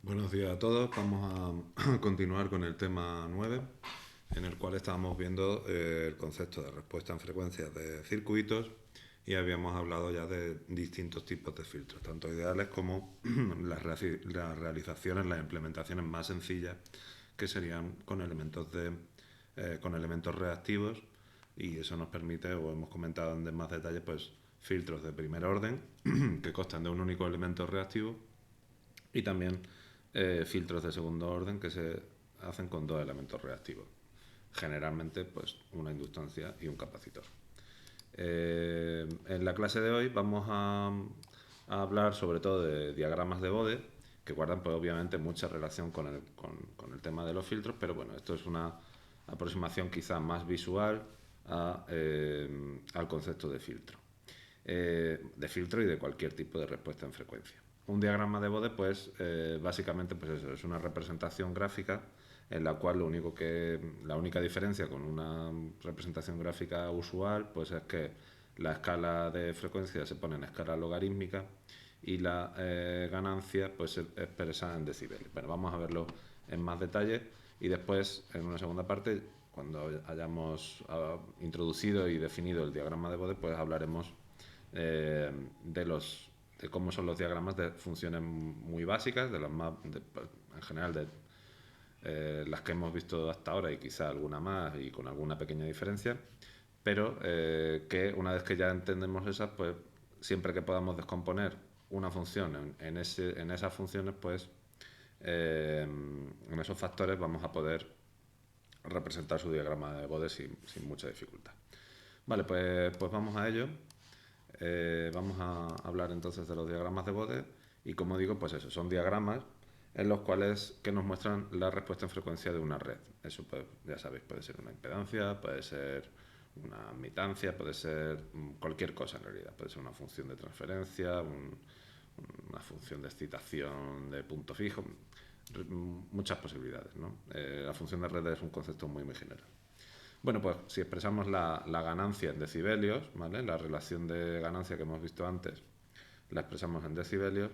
Buenos días a todos. Vamos a continuar con el tema 9, en el cual estábamos viendo el concepto de respuesta en frecuencias de circuitos y habíamos hablado ya de distintos tipos de filtros, tanto ideales como las realizaciones, las implementaciones más sencillas, que serían con elementos reactivos, y eso nos permite, o hemos comentado en más detalle, pues filtros de primer orden que constan de un único elemento reactivo, y también filtros de segundo orden que se hacen con dos elementos reactivos, generalmente pues una inductancia y un capacitor. En la clase de hoy vamos a hablar sobre todo de diagramas de Bode, que guardan pues obviamente mucha relación con el tema de los filtros, pero bueno, esto es una aproximación quizá más visual al concepto de filtro y de cualquier tipo de respuesta en frecuencia. Un diagrama de Bode, pues básicamente pues eso, es una representación gráfica en la cual la única diferencia con una representación gráfica usual pues es que la escala de frecuencia se pone en escala logarítmica y la ganancia pues se expresa en decibeles. Bueno, vamos a verlo en más detalle y después en una segunda parte, cuando hayamos introducido y definido el diagrama de Bode, pues hablaremos de cómo son los diagramas de funciones muy básicas, en general de las que hemos visto hasta ahora y quizá alguna más y con alguna pequeña diferencia, pero que una vez que ya entendemos esas, pues siempre que podamos descomponer una función en esas funciones, pues en esos factores vamos a poder representar su diagrama de Bode sin mucha dificultad. Vale, pues vamos a ello. Vamos a hablar entonces de los diagramas de Bode y, como digo, pues eso, son diagramas en los cuales que nos muestran la respuesta en frecuencia de una red. Eso pues, ya sabéis, puede ser una impedancia, puede ser una admitancia, puede ser cualquier cosa en realidad. Puede ser una función de transferencia, una función de excitación de punto fijo, muchas posibilidades, ¿no? La función de red es un concepto muy general. Bueno, pues si expresamos la ganancia en decibelios, ¿vale? La relación de ganancia que hemos visto antes, la expresamos en decibelios,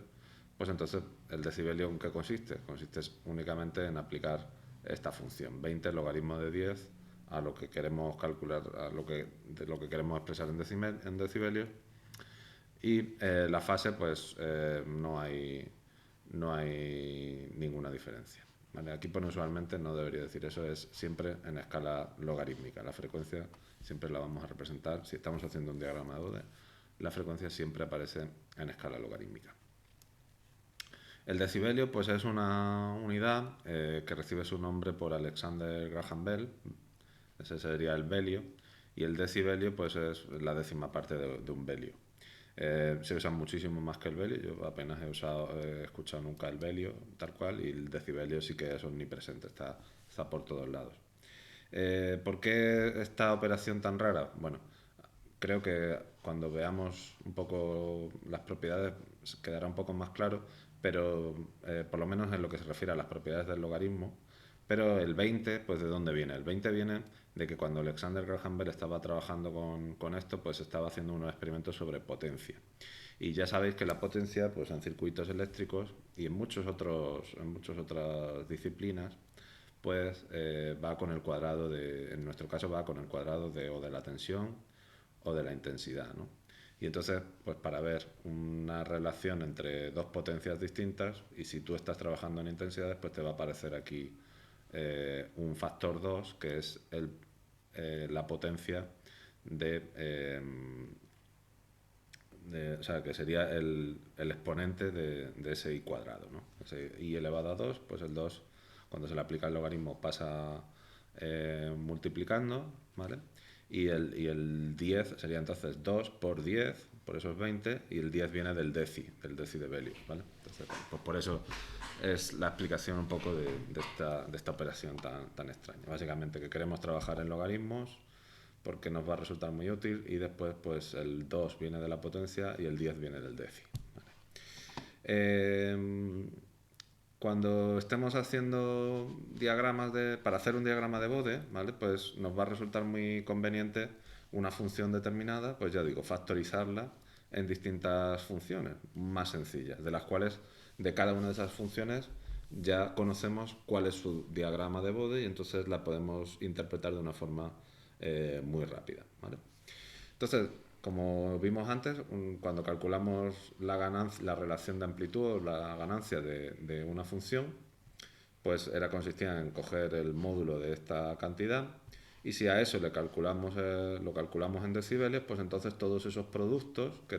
pues entonces el decibelio ¿en qué consiste? Consiste únicamente en aplicar esta función, 20 logaritmo de 10 a lo que queremos calcular, de lo que queremos expresar en decibelios, y la fase pues no hay ninguna diferencia. ¿Vale? Aquí pone usualmente, no debería decir eso, es siempre en escala logarítmica. La frecuencia siempre la vamos a representar, si estamos haciendo un diagrama de Bode, la frecuencia siempre aparece en escala logarítmica. El decibelio pues es una unidad que recibe su nombre por Alexander Graham Bell, ese sería el belio, y el decibelio pues es la décima parte de un belio. Se usa muchísimo más que el belio. Yo apenas he escuchado nunca el belio tal cual, y el decibelio sí que es omnipresente, está por todos lados. ¿Por qué esta operación tan rara? Bueno, creo que cuando veamos un poco las propiedades quedará un poco más claro, pero por lo menos en lo que se refiere a las propiedades del logaritmo. Pero el 20, pues ¿de dónde viene? El 20 viene de que cuando Alexander Graham Bell estaba trabajando con esto, pues estaba haciendo unos experimentos sobre potencia. Y ya sabéis que la potencia, pues en circuitos eléctricos y en muchas otras disciplinas, pues va con el cuadrado en nuestro caso va con el cuadrado o de la tensión o de la intensidad, ¿no? Y entonces, pues para ver una relación entre dos potencias distintas, y si tú estás trabajando en intensidades, pues te va a aparecer aquí un factor 2, que es la potencia o sea, que sería el exponente de ese i cuadrado, ¿no? Ese i elevado a 2, pues el 2, cuando se le aplica el logaritmo, pasa multiplicando, ¿vale? Y el 10 sería entonces 2 por 10, por eso es 20, y el 10 viene del deci de Belio, ¿vale? Entonces, pues por eso es la explicación un poco de esta operación tan extraña. Básicamente que queremos trabajar en logaritmos porque nos va a resultar muy útil, y después pues el 2 viene de la potencia y el 10 viene del deci. ¿Vale? Cuando estemos haciendo para hacer un diagrama de Bode, ¿vale? Pues nos va a resultar muy conveniente una función determinada, pues ya digo, factorizarla en distintas funciones más sencillas, de las cuales de cada una de esas funciones ya conocemos cuál es su diagrama de Bode y entonces la podemos interpretar de una forma muy rápida, ¿vale? Entonces, como vimos antes, cuando calculamos la relación de amplitud o la ganancia de una función, pues consistía en coger el módulo de esta cantidad y si a eso le calculamos, lo calculamos en decibelios, pues entonces todos esos productos que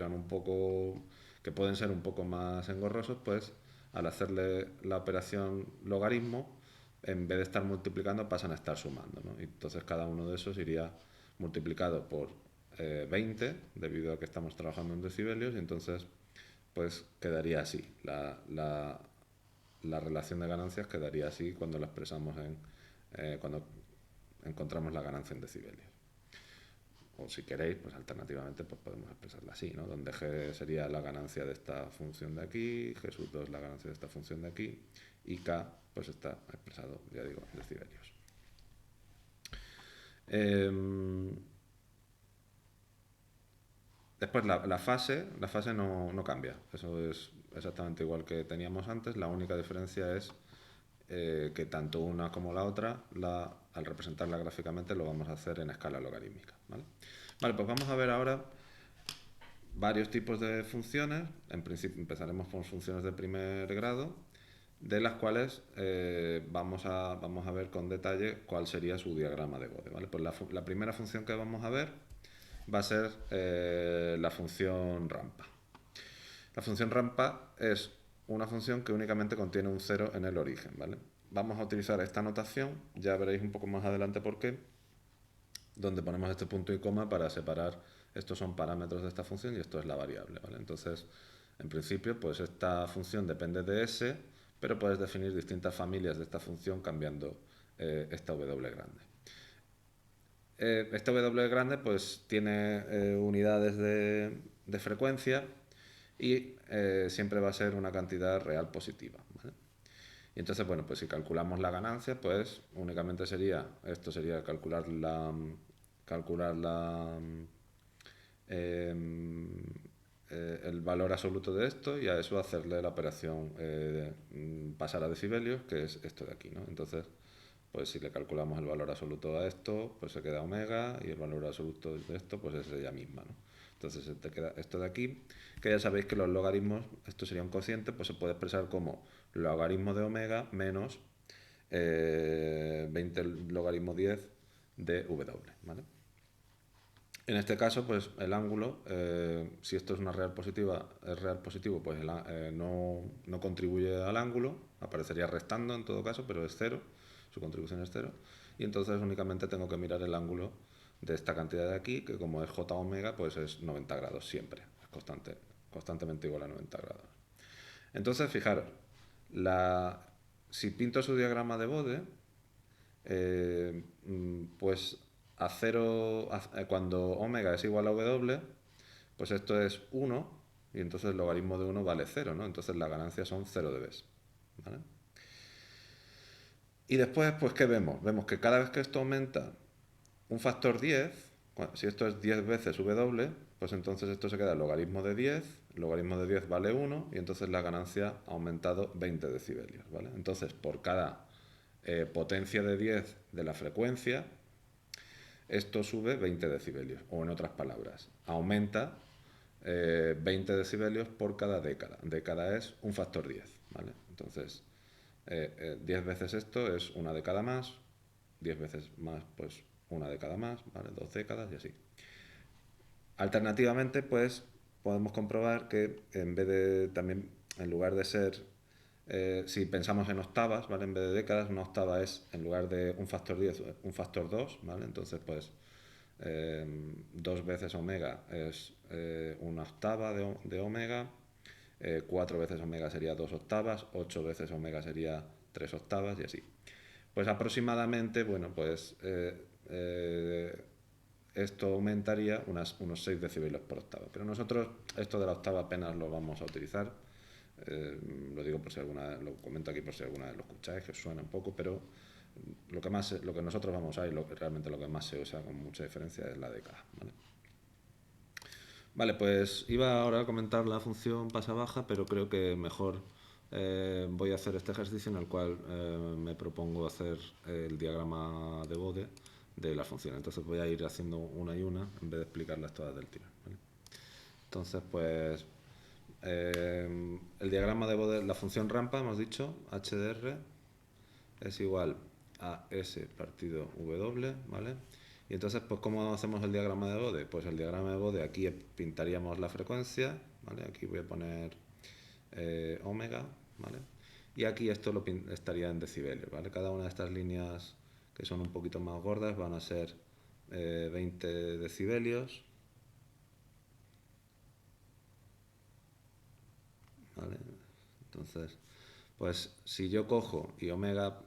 pueden ser un poco más engorrosos, pues al hacerle la operación logaritmo, en vez de estar multiplicando, pasan a estar sumando, ¿no? Y entonces cada uno de esos iría multiplicado por 20, debido a que estamos trabajando en decibelios, y entonces pues quedaría así. La relación de ganancias quedaría así cuando la expresamos cuando encontramos la ganancia en decibelios. O si queréis, pues alternativamente pues podemos expresarla así, ¿no? Donde G sería la ganancia de esta función de aquí, G sub 2 la ganancia de esta función de aquí, y K pues está expresado, ya digo, en decibelios. Después la fase no cambia, eso es exactamente igual que teníamos antes, la única diferencia es que tanto una como la otra, al representarla gráficamente, lo vamos a hacer en escala logarítmica, ¿vale? Vale, pues vamos a ver ahora varios tipos de funciones. En principio empezaremos con funciones de primer grado, de las cuales vamos a ver con detalle cuál sería su diagrama de Bode, ¿vale? Pues la primera función que vamos a ver va a ser la función rampa. La función rampa es una función que únicamente contiene un 0 en el origen, ¿vale? Vamos a utilizar esta notación, ya veréis un poco más adelante por qué, donde ponemos este punto y coma para separar, estos son parámetros de esta función y esto es la variable, ¿vale? Entonces, en principio, pues esta función depende de S, pero puedes definir distintas familias de esta función cambiando esta W grande. Esta W grande pues tiene unidades de frecuencia y siempre va a ser una cantidad real positiva, ¿vale? Y entonces, bueno, pues si calculamos la ganancia, pues únicamente esto sería calcular el valor absoluto de esto y a eso hacerle la operación pasar a decibelios, que es esto de aquí, ¿no? Entonces, pues si le calculamos el valor absoluto a esto, pues se queda omega, y el valor absoluto de esto, pues es ella misma, ¿no? Entonces se te queda esto de aquí, que ya sabéis que los logaritmos, esto sería un cociente, pues se puede expresar como logaritmo de omega menos 20 logaritmo 10 de W, ¿vale? En este caso, pues el ángulo, si esto es una real positiva, es real positivo, pues no contribuye al ángulo, aparecería restando en todo caso, pero es cero, su contribución es cero, y entonces únicamente tengo que mirar el ángulo de esta cantidad de aquí, que como es j omega, pues es 90 grados siempre, es constantemente igual a 90 grados. Entonces, fijaros, si pinto su diagrama de Bode, pues cuando omega es igual a W, pues esto es 1 y entonces el logaritmo de 1 vale 0, ¿no? Entonces las ganancias son 0 dB, ¿vale? Y después, pues, ¿qué vemos? Vemos que cada vez que esto aumenta un factor 10, si esto es 10 veces W, pues entonces esto se queda logaritmo de 10, el logaritmo de 10 vale 1 y entonces la ganancia ha aumentado 20 decibelios, ¿vale? Entonces, por cada potencia de 10 de la frecuencia, esto sube 20 decibelios, o en otras palabras, aumenta 20 decibelios por cada década. Década es un factor 10, ¿vale? Entonces, 10 veces esto es una década más, 10 veces más, pues una década más, ¿vale? 2 décadas y así. Alternativamente, pues podemos comprobar que en lugar de ser, si pensamos en octavas, ¿vale? En vez de décadas, una octava es, en lugar de un factor 10, un factor 2, ¿vale? Entonces, pues 2 veces omega es una octava de omega, 4 veces omega sería 2 octavas, 8 veces omega sería 3 octavas y así. Pues aproximadamente, bueno, pues esto aumentaría unos 6 decibelios por octava. Pero nosotros esto de la octava apenas lo vamos a utilizar. Lo digo por si lo comento aquí por si alguna vez lo escucháis, que os suena un poco, pero lo que nosotros vamos a usar y realmente lo que más se usa con mucha diferencia es la década, ¿vale? Vale, pues iba ahora a comentar la función pasa-baja, pero creo que mejor voy a hacer este ejercicio en el cual me propongo hacer el diagrama de Bode de la función. Entonces voy a ir haciendo una y una en vez de explicarlas todas del tirón, ¿vale? Entonces, pues el diagrama de Bode, la función rampa, hemos dicho, h de r es igual a s partido w, ¿vale? Y entonces, pues, ¿cómo hacemos el diagrama de Bode? Pues el diagrama de Bode, aquí pintaríamos la frecuencia, ¿vale? Aquí voy a poner omega, ¿vale? Y aquí esto estaría en decibelios, ¿vale? Cada una de estas líneas que son un poquito más gordas van a ser 20 decibelios, ¿vale? Entonces, pues si yo cojo y omega,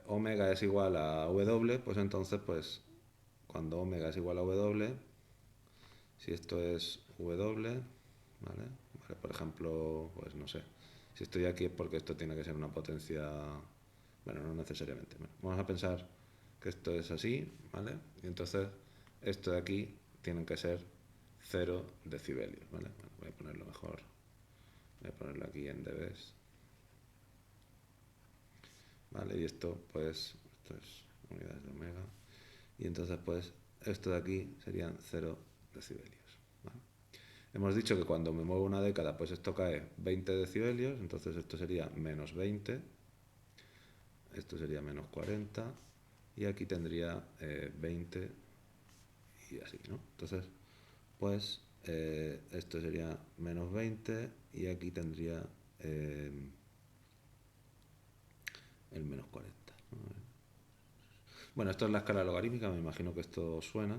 omega es igual a W, pues entonces, pues cuando omega es igual a W, si esto es W, ¿vale? Vale, por ejemplo, pues no sé, si estoy aquí es porque esto tiene que ser una potencia, bueno, no necesariamente. Bueno, vamos a pensar que esto es así, ¿vale? Y entonces esto de aquí tienen que ser 0 decibelios, ¿vale? Bueno, voy a ponerlo mejor, voy a ponerlo aquí en dBs, ¿vale? Y esto, pues, esto es unidades de omega, y entonces, pues, esto de aquí serían 0 decibelios, ¿vale? Hemos dicho que cuando me muevo una década, pues esto cae 20 decibelios, entonces esto sería menos 20, esto sería menos 40, y aquí tendría 20 y así, ¿no? Entonces, pues esto sería menos 20 y aquí tendría el menos 40, ¿no? Bueno, esto es la escala logarítmica, me imagino que esto suena.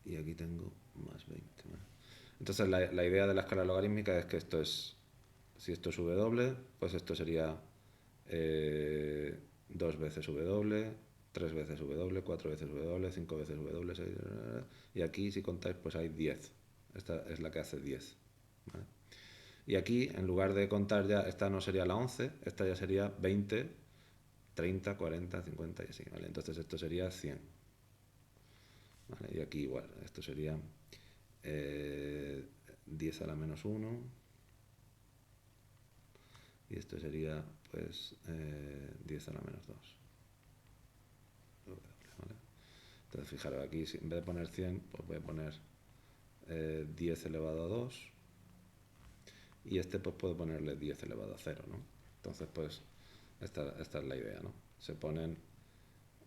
Y aquí tengo más 20. ¿Vale? Entonces la idea de la escala logarítmica es que esto es, si esto es W, pues esto sería 2 veces W, 3 veces W, 4 veces W, 5 veces W, 6, y aquí si contáis pues hay 10. Esta es la que hace 10. ¿Vale? Y aquí, en lugar de contar ya, esta no sería la 11, esta ya sería 20, 30, 40, 50 y así, ¿vale? Entonces esto sería 100. ¿Vale? Y aquí igual, esto sería 10 a la menos 1 y esto sería pues 10 a la menos 2. ¿Vale? Entonces fijaros aquí, en vez de poner 100, pues voy a poner 10 elevado a 2 y este pues puedo ponerle 10 elevado a 0, ¿no? Entonces pues esta es la idea, ¿no? Se ponen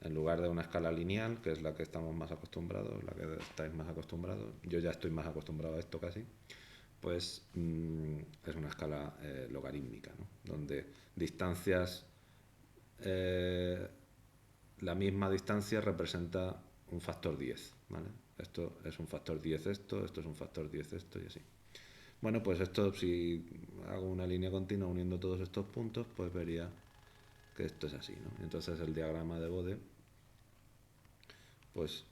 en lugar de una escala lineal, que es la que estamos más acostumbrados, la que estáis más acostumbrados, yo ya estoy más acostumbrado a esto casi, pues es una escala logarítmica, ¿no? Donde distancias, la misma distancia representa un factor 10, ¿vale? Esto es un factor 10 esto es un factor 10 esto y así. Bueno, pues esto, si hago una línea continua uniendo todos estos puntos, pues vería que esto es así, ¿no? Entonces el diagrama de Bode pues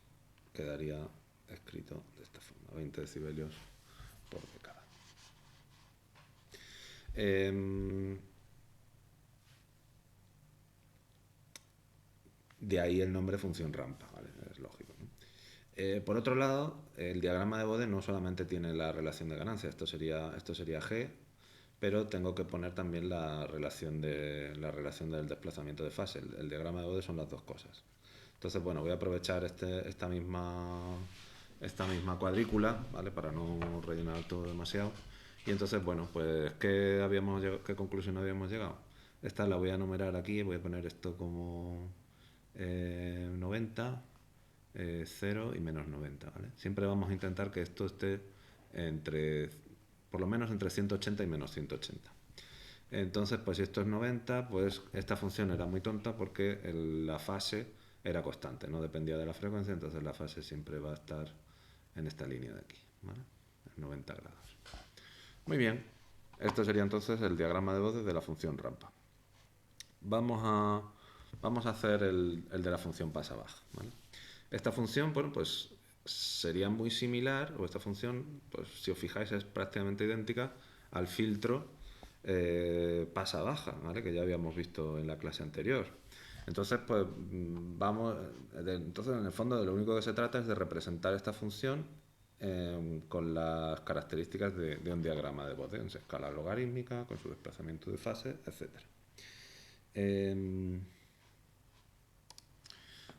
quedaría escrito de esta forma, 20 decibelios por década. De ahí el nombre función rampa, ¿vale? Es lógico, ¿no? Por otro lado, el diagrama de Bode no solamente tiene la relación de ganancia, esto sería G, pero tengo que poner también la relación del desplazamiento de fase. El diagrama de Bode son las dos cosas. Entonces, bueno, voy a aprovechar esta misma cuadrícula, ¿vale? Para no rellenar todo demasiado. Y entonces, bueno, pues ¿qué conclusión habíamos llegado? Esta la voy a numerar aquí, voy a poner esto como 90, 0 y menos 90, ¿vale? Siempre vamos a intentar que esto esté por lo menos entre 180 y menos 180. Entonces, pues si esto es 90, pues esta función era muy tonta porque la fase era constante, no dependía de la frecuencia, entonces la fase siempre va a estar en esta línea de aquí, ¿vale? 90 grados. Muy bien, esto sería entonces el diagrama de Bode de la función rampa. Vamos a hacer el de la función pasa-baja, ¿vale? Esta función, bueno, pues sería muy similar, o esta función, pues si os fijáis es prácticamente idéntica al filtro pasa-baja, ¿vale? Que ya habíamos visto en la clase anterior. Entonces, pues entonces en el fondo de lo único que se trata es de representar esta función con las características de un diagrama de Bode, en escala logarítmica, con su desplazamiento de fase, etc.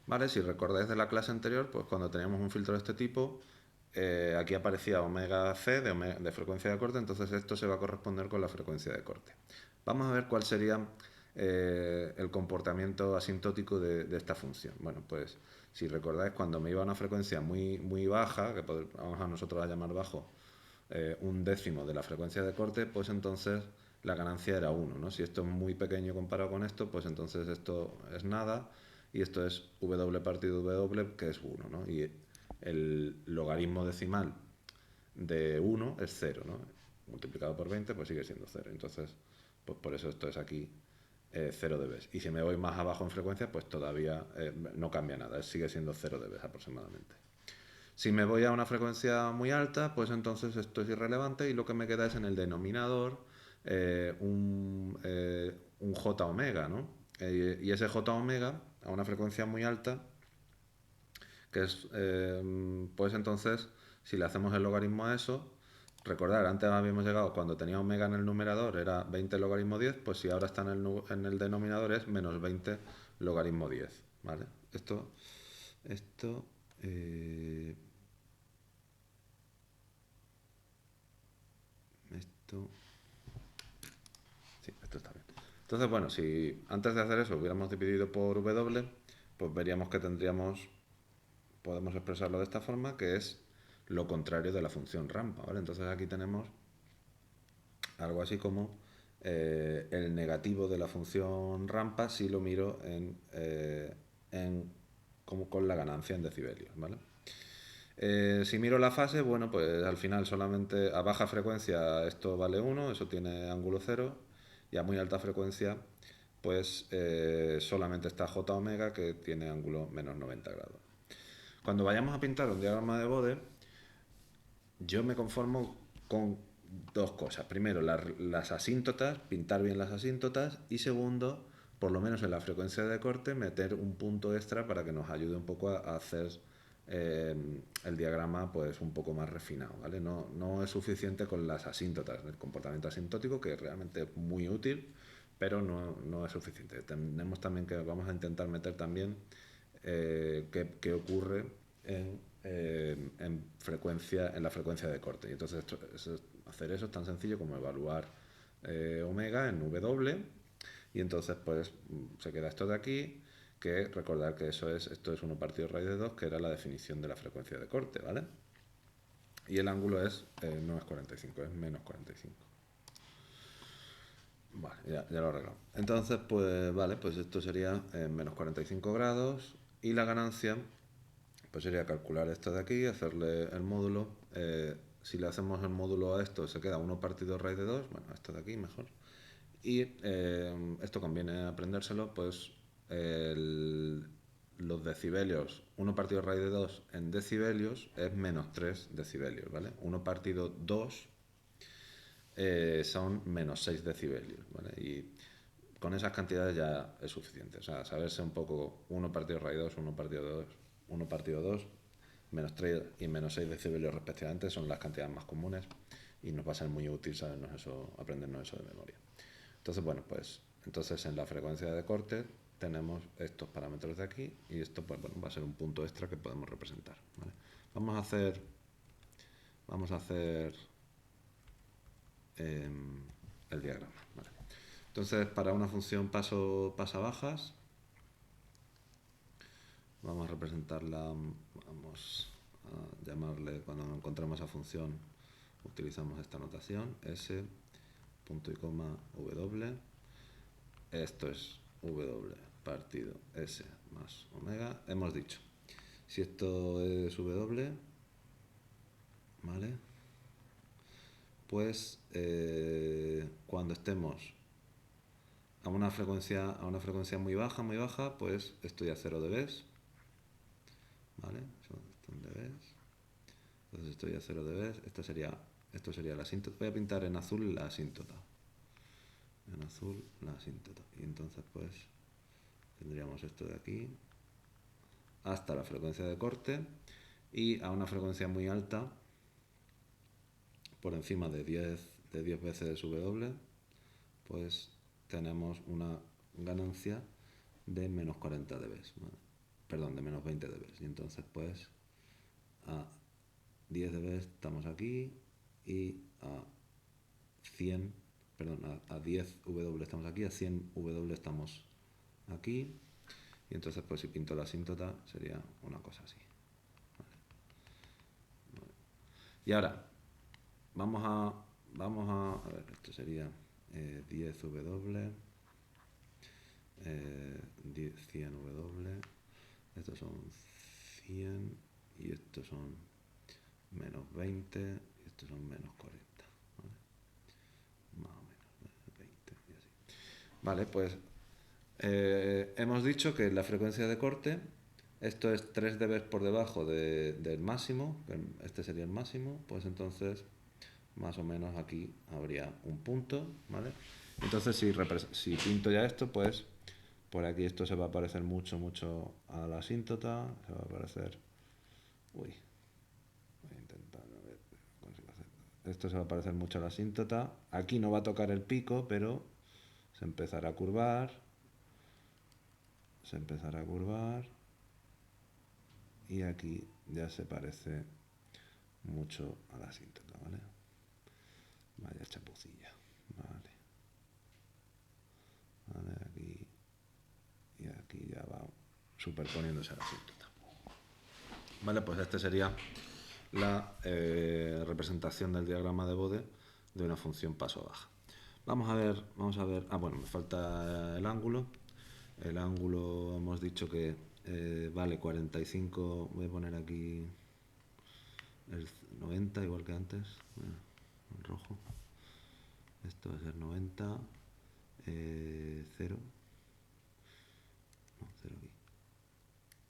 Vale, si recordáis de la clase anterior, pues cuando teníamos un filtro de este tipo, aquí aparecía omega c de frecuencia de corte, entonces esto se va a corresponder con la frecuencia de corte. Vamos a ver cuál sería el comportamiento asintótico de esta función. Bueno, pues si recordáis, cuando me iba a una frecuencia muy baja, que vamos a nosotros a llamar bajo, un décimo de la frecuencia de corte, pues entonces la ganancia era 1, ¿no? Si esto es muy pequeño comparado con esto, pues entonces esto es nada y esto es w partido w, que es 1, ¿no? Y el logaritmo decimal de 1 es 0, ¿no? Multiplicado por 20, pues sigue siendo 0. Entonces, pues por eso esto es aquí 0 dB. Y si me voy más abajo en frecuencia, pues todavía no cambia nada, sigue siendo 0 dB aproximadamente. Si me voy a una frecuencia muy alta, pues entonces esto es irrelevante y lo que me queda es en el denominador un J omega, ¿no? Y ese J omega a una frecuencia muy alta, que es, pues entonces, si le hacemos el logaritmo a eso, recordar, antes habíamos llegado, cuando tenía omega en el numerador era 20 logaritmo 10, pues si ahora está en el denominador es menos 20 logaritmo 10, ¿vale? Esto sí, esto está bien. Entonces, bueno, si antes de hacer eso hubiéramos dividido por W, pues veríamos que podemos expresarlo de esta forma, que es lo contrario de la función rampa, ¿vale? Entonces aquí tenemos algo así como el negativo de la función rampa si lo miro como con la ganancia en decibelios, ¿vale? Si miro la fase, bueno, pues al final solamente a baja frecuencia esto vale 1, eso tiene ángulo 0, y a muy alta frecuencia pues solamente está J omega, que tiene ángulo menos 90 grados. Cuando vayamos a pintar un diagrama de Bode, yo me conformo con dos cosas. Primero, las asíntotas, pintar bien las asíntotas, y segundo, por lo menos en la frecuencia de corte, meter un punto extra para que nos ayude un poco a hacer el diagrama pues un poco más refinado, ¿vale? No es suficiente con las asíntotas del comportamiento asintótico, que es realmente muy útil, pero no es suficiente. Tenemos también que, vamos a intentar meter también qué ocurre en la frecuencia de corte. Y entonces hacer eso es tan sencillo como evaluar omega en W, y entonces pues se queda esto de aquí, que recordar que esto es 1 partido raíz de 2, que era la definición de la frecuencia de corte, ¿vale? Y el ángulo no es 45, es menos 45. Vale, ya lo he arreglado. Entonces, pues vale, pues esto sería menos 45 grados, y la ganancia pues sería calcular esto de aquí, hacerle el módulo. Si le hacemos el módulo a esto, se queda 1 partido raíz de 2, bueno, esto de aquí mejor. Y esto conviene aprendérselo, pues los decibelios, 1 partido raíz de 2 en decibelios es menos 3 decibelios, ¿vale? 1 partido 2 son menos 6 decibelios, ¿vale? Y con esas cantidades ya es suficiente. O sea, saberse un poco 1 partido raíz de 2, 1 partido 2, 1 partido 2, menos 3 y menos 6 decibelios respectivamente son las cantidades más comunes, y nos va a ser muy útil sabernos eso, aprendernos eso de memoria. Entonces, bueno, pues entonces en la frecuencia de corte tenemos estos parámetros de aquí, y esto pues bueno, va a ser un punto extra que podemos representar, ¿vale? Vamos a hacer el diagrama, ¿vale? Entonces, para una función pasabajas, vamos a representarla, vamos a llamarle, cuando encontremos esa función, utilizamos esta notación, s, punto y coma, w, esto es w partido s más omega. Hemos dicho, si esto es w, ¿vale? Pues cuando estemos a una frecuencia muy baja, pues estoy a 0 dB, ¿vale? Son dBs. Entonces estoy a 0 dB. Esto sería la asíntota. Voy a pintar en azul la asíntota. Y entonces pues tendríamos esto de aquí hasta la frecuencia de corte, y a una frecuencia muy alta por encima de 10 veces W, pues tenemos una ganancia de menos 40 dB, ¿vale? Perdón, de menos 20 dB. Y entonces pues a 10 dB estamos aquí y a 100, perdón, a 10 W estamos aquí, a 100 W estamos aquí. Y entonces pues si pinto la asíntota sería una cosa así. Vale. Y ahora vamos a ver, esto sería 10 W, 100 W, estos son 100 y estos son menos 20 y estos son menos 40, ¿vale? Más o menos 20 y así. Vale, pues hemos dicho que la frecuencia de corte, esto es 3 dB por debajo del máximo, este sería el máximo, pues entonces más o menos aquí habría un punto, ¿vale? Entonces si pinto ya esto, pues por aquí esto se va a parecer mucho a la asíntota, se va a parecer... Uy, voy a intentar a ver, consigo hacer. Esto se va a parecer mucho a la asíntota, aquí no va a tocar el pico, pero se empezará a curvar, y aquí ya se parece mucho a la asíntota, ¿vale? Vaya chapucilla, vale, aquí y aquí ya va superponiéndose a la asíntota. Vale, pues esta sería la representación del diagrama de Bode de una función paso-baja. Vamos a ver, bueno, me falta el ángulo. El ángulo hemos dicho que vale 45, voy a poner aquí el 90 igual que antes, bueno, en rojo. Esto va a ser 90, 0, no, 0 aquí,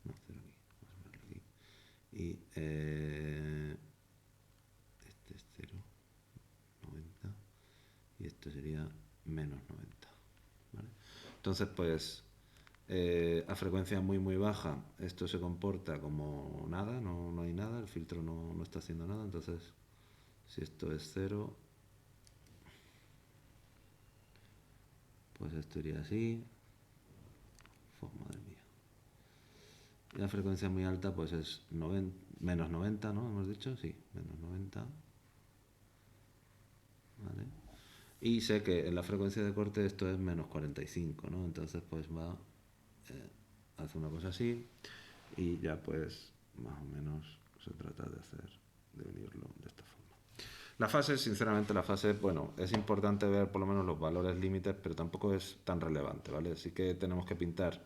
no, 0 aquí, vamos a ponerlo aquí. Y este es 0, 90, y esto sería menos 90, ¿vale? Entonces, pues, a frecuencia muy baja, esto se comporta como nada, no hay nada, el filtro no está haciendo nada, entonces, si esto es 0, pues esto iría así. Madre mía. Y la frecuencia muy alta, pues es menos 90, ¿no? ¿Hemos dicho? Sí, menos 90. ¿Vale? Y sé que en la frecuencia de corte esto es menos 45, ¿no? Entonces, pues va, hace una cosa así y ya pues más o menos se trata de unirlo de esta forma. La fase, sinceramente, bueno, es importante ver por lo menos los valores límites, pero tampoco es tan relevante, ¿vale? Sí que tenemos que pintar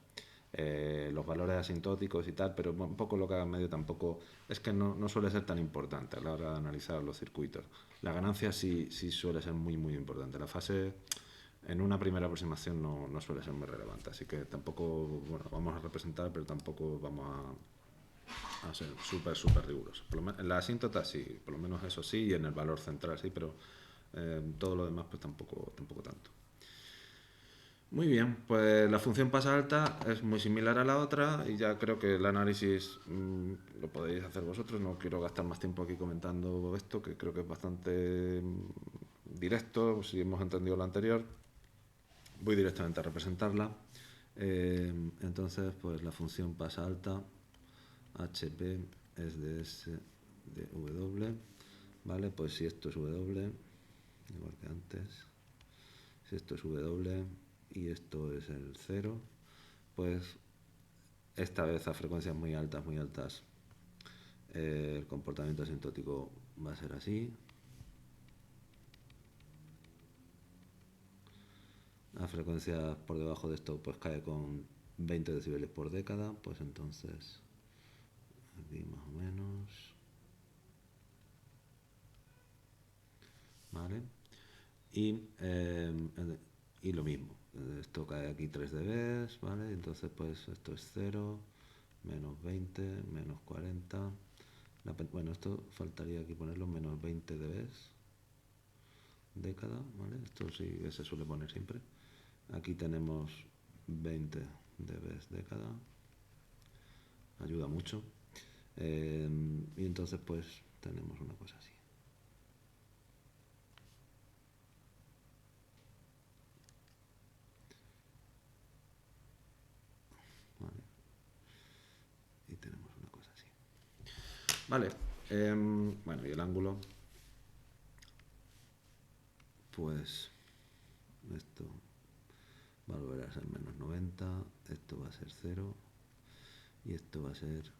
los valores asintóticos y tal, pero un poco lo que haga en medio tampoco, es que no suele ser tan importante a la hora de analizar los circuitos. La ganancia sí suele ser muy importante. La fase, en una primera aproximación, no suele ser muy relevante, así que tampoco, bueno, vamos a representar, pero tampoco vamos a ser súper riguroso. En la asíntota sí, por lo menos eso sí, y en el valor central sí, pero todo lo demás pues tampoco tanto. Muy bien, pues la función pasa alta es muy similar a la otra y ya creo que el análisis lo podéis hacer vosotros. No quiero gastar más tiempo aquí comentando esto, que creo que es bastante directo, si hemos entendido lo anterior. Voy directamente a representarla. Entonces, pues la función pasa alta, HP es de S de W, ¿vale? Pues si esto es W, igual que antes, si esto es W y esto es el 0, pues esta vez a frecuencias muy altas, el comportamiento asintótico va a ser así. A frecuencias por debajo de esto pues cae con 20 decibeles por década, pues entonces aquí más o menos, ¿vale? Y lo mismo, esto cae aquí 3 dB, ¿vale? Entonces pues esto es 0, menos 20, menos 40, bueno, esto faltaría aquí ponerlo menos 20 dB década, ¿vale? Esto sí que se suele poner siempre. Aquí tenemos 20 dB década, ayuda mucho. Y entonces pues tenemos una cosa así. tenemos una cosa así. Vale, bueno, y el ángulo, pues esto va a volver a ser menos 90, esto va a ser 0 y esto va a ser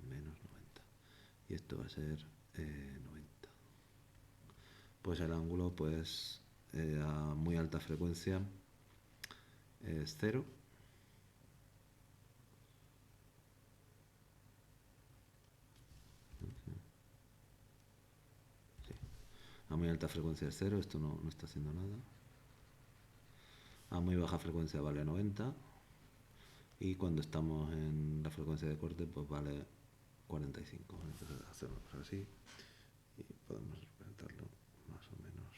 menos 90 y esto va a ser 90. Pues el ángulo, pues a muy alta frecuencia es 0. Sí. A muy alta frecuencia es 0, esto no está haciendo nada. A muy baja frecuencia vale 90 y cuando estamos en la frecuencia de corte pues vale 45. Entonces hacemos así y podemos representarlo más o menos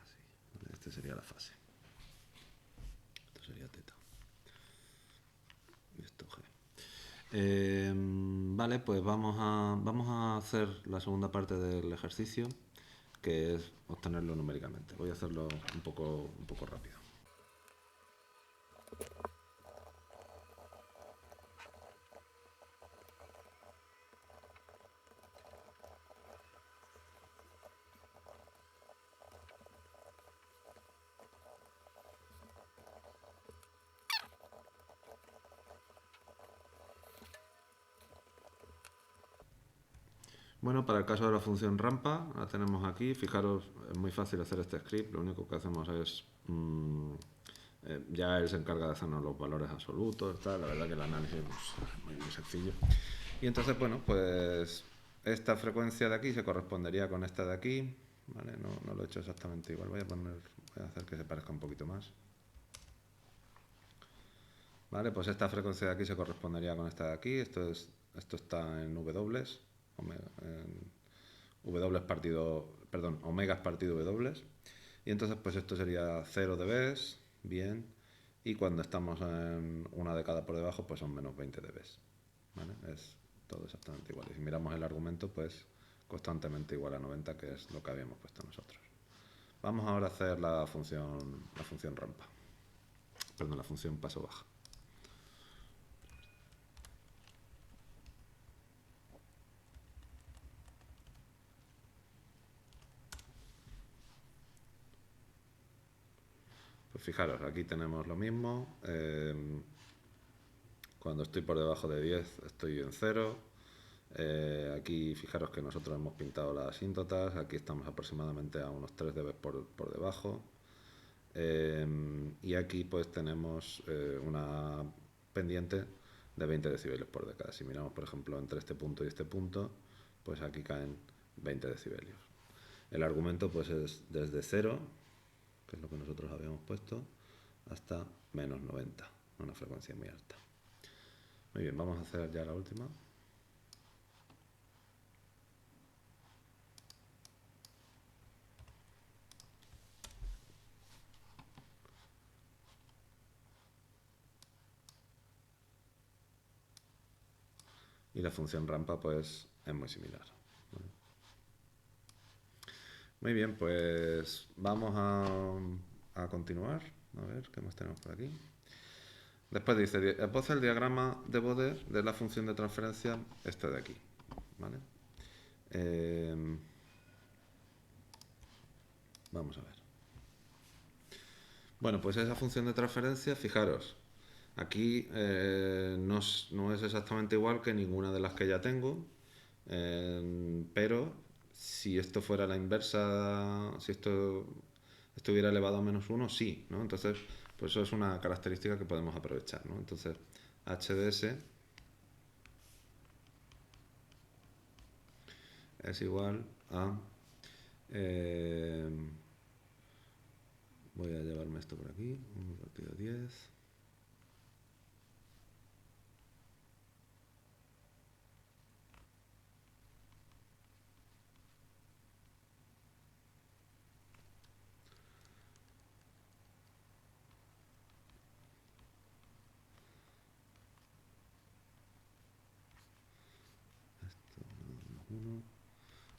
así. ¿Vale? Este sería la fase. Esto sería teta. Y esto G. Vale, pues vamos a hacer la segunda parte del ejercicio, que es obtenerlo numéricamente. Voy a hacerlo un poco rápido. Bueno, para el caso de la función rampa, la tenemos aquí. Fijaros, es muy fácil hacer este script. Lo único que hacemos es... ya él se encarga de hacernos los valores absolutos. La verdad que el análisis es muy sencillo. Y entonces, bueno, pues esta frecuencia de aquí se correspondería con esta de aquí. ¿Vale? No lo he hecho exactamente igual. Voy a hacer que se parezca un poquito más. Vale, pues esta frecuencia de aquí se correspondería con esta de aquí. Esto está en W. W partido, perdón, omegas partido W. Y entonces pues esto sería 0 dB, bien, y cuando estamos en una década por debajo pues son menos 20 dB. ¿Vale? Es todo exactamente igual. Y si miramos el argumento pues constantemente igual a 90, que es lo que habíamos puesto nosotros. Vamos ahora a hacer la función rampa. Perdón, la función paso baja. Pues fijaros, aquí tenemos lo mismo. Cuando estoy por debajo de 10 estoy en 0. Aquí fijaros que nosotros hemos pintado las asíntotas. Aquí estamos aproximadamente a unos 3 dB por debajo. Y aquí pues tenemos una pendiente de 20 decibelios por década. Si miramos por ejemplo entre este punto y este punto, pues aquí caen 20 decibelios. El argumento pues es desde 0, que es lo que nosotros habíamos puesto, hasta menos 90, una frecuencia muy alta. Muy bien, vamos a hacer ya la última. Y la función rampa pues es muy similar. ¿Vale? Muy bien, pues vamos a continuar. A ver, ¿qué más tenemos por aquí? Después dice, esboza el diagrama de Bode de la función de transferencia, este de aquí. ¿Vale? Vamos a ver. Bueno, pues esa función de transferencia, fijaros, aquí no es exactamente igual que ninguna de las que ya tengo, pero si esto fuera la inversa, si esto estuviera elevado a menos 1, sí, ¿no? Entonces, pues eso es una característica que podemos aprovechar, ¿no? Entonces, HDS es igual a... voy a llevarme esto por aquí, 1 partido 10...